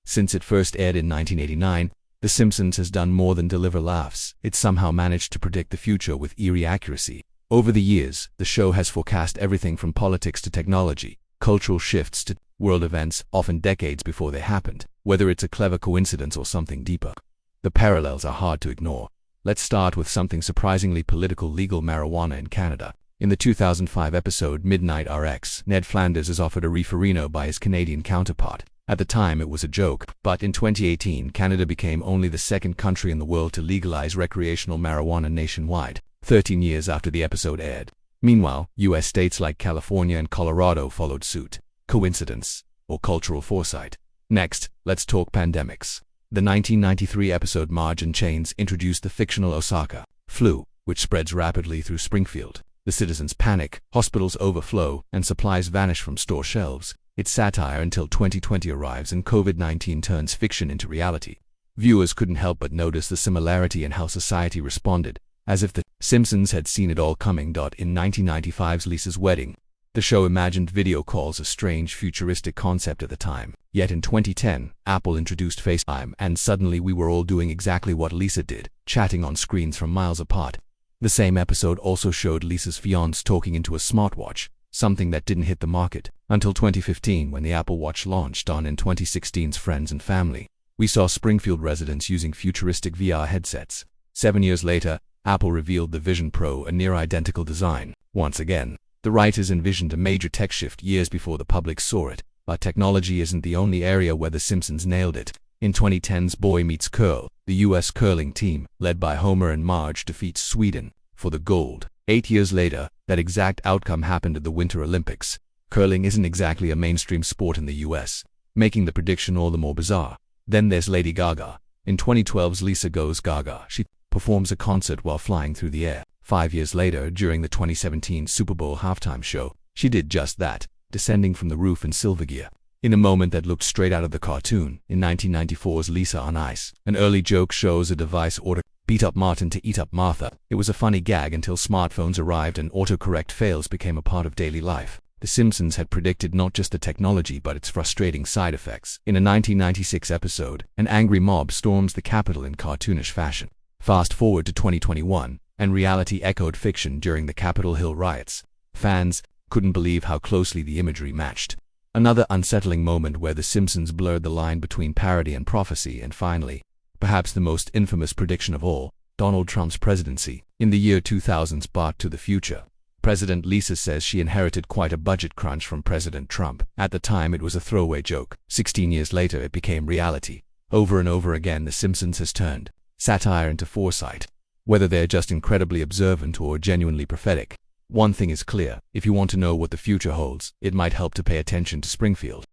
Since it first aired in 1989, The Simpsons has done more than deliver laughs. It somehow managed to predict the future with eerie accuracy. Over the years, the show has forecast everything from politics to technology, cultural shifts to world events, often decades before they happened, whether it's a clever coincidence or something deeper. The parallels are hard to ignore. Let's start with something surprisingly political: legal marijuana in Canada. In the 2005 episode Midnight RX, Ned Flanders is offered a reeferino by his Canadian counterpart. At the time it was a joke, but in 2018 Canada became only the second country in the world to legalize recreational marijuana nationwide, 13 years after the episode aired. Meanwhile, US states like California and Colorado followed suit. Coincidence or cultural foresight? Next, let's talk pandemics. The 1993 episode Marge and Chains introduced the fictional Osaka flu, which spreads rapidly through Springfield. The citizens panic, hospitals overflow, and supplies vanish from store shelves. It's satire until 2020 arrives and COVID-19 turns fiction into reality. Viewers couldn't help but notice the similarity in how society responded, as if The Simpsons had seen it all coming. In 1995's Lisa's Wedding, the show imagined video calls, a strange futuristic concept at the time. Yet in 2010, Apple introduced FaceTime, and suddenly we were all doing exactly what Lisa did, chatting on screens from miles apart. The same episode also showed Lisa's fiancé talking into a smartwatch, something that didn't hit the market until 2015 when the Apple Watch launched. In 2016's Friends and Family, we saw Springfield residents using futuristic VR headsets. 7 years later, Apple revealed the Vision Pro, a near-identical design. Once again, the writers envisioned a major tech shift years before the public saw it. But technology isn't the only area where The Simpsons nailed it. In 2010's Boy Meets Curl, the US curling team, led by Homer and Marge, defeats Sweden for the gold. 8 years later, that exact outcome happened at the Winter Olympics. Curling isn't exactly a mainstream sport in the US, making the prediction all the more bizarre. Then there's Lady Gaga. In 2012's Lisa Goes Gaga, she performs a concert while flying through the air. 5 years later, during the 2017 Super Bowl halftime show, she did just that, descending from the roof in silver gear, in a moment that looked straight out of the cartoon. In 1994's Lisa on Ice, an early joke shows a device order beat up Martin to eat up Martha. It was a funny gag until smartphones arrived and autocorrect fails became a part of daily life. The Simpsons had predicted not just the technology but its frustrating side effects. In a 1996 episode, an angry mob storms the Capitol in cartoonish fashion. Fast forward to 2021, and reality echoed fiction during the Capitol Hill riots. Fans couldn't believe how closely the imagery matched. Another unsettling moment where The Simpsons blurred the line between parody and prophecy. And finally, perhaps the most infamous prediction of all, Donald Trump's presidency. In the year 2000's Back to the Future, President Lisa says she inherited quite a budget crunch from President Trump. At the time it was a throwaway joke. 16 years later it became reality. Over and over again The Simpsons has turned satire into foresight. Whether they're just incredibly observant or genuinely prophetic, one thing is clear: if you want to know what the future holds, it might help to pay attention to Springfield.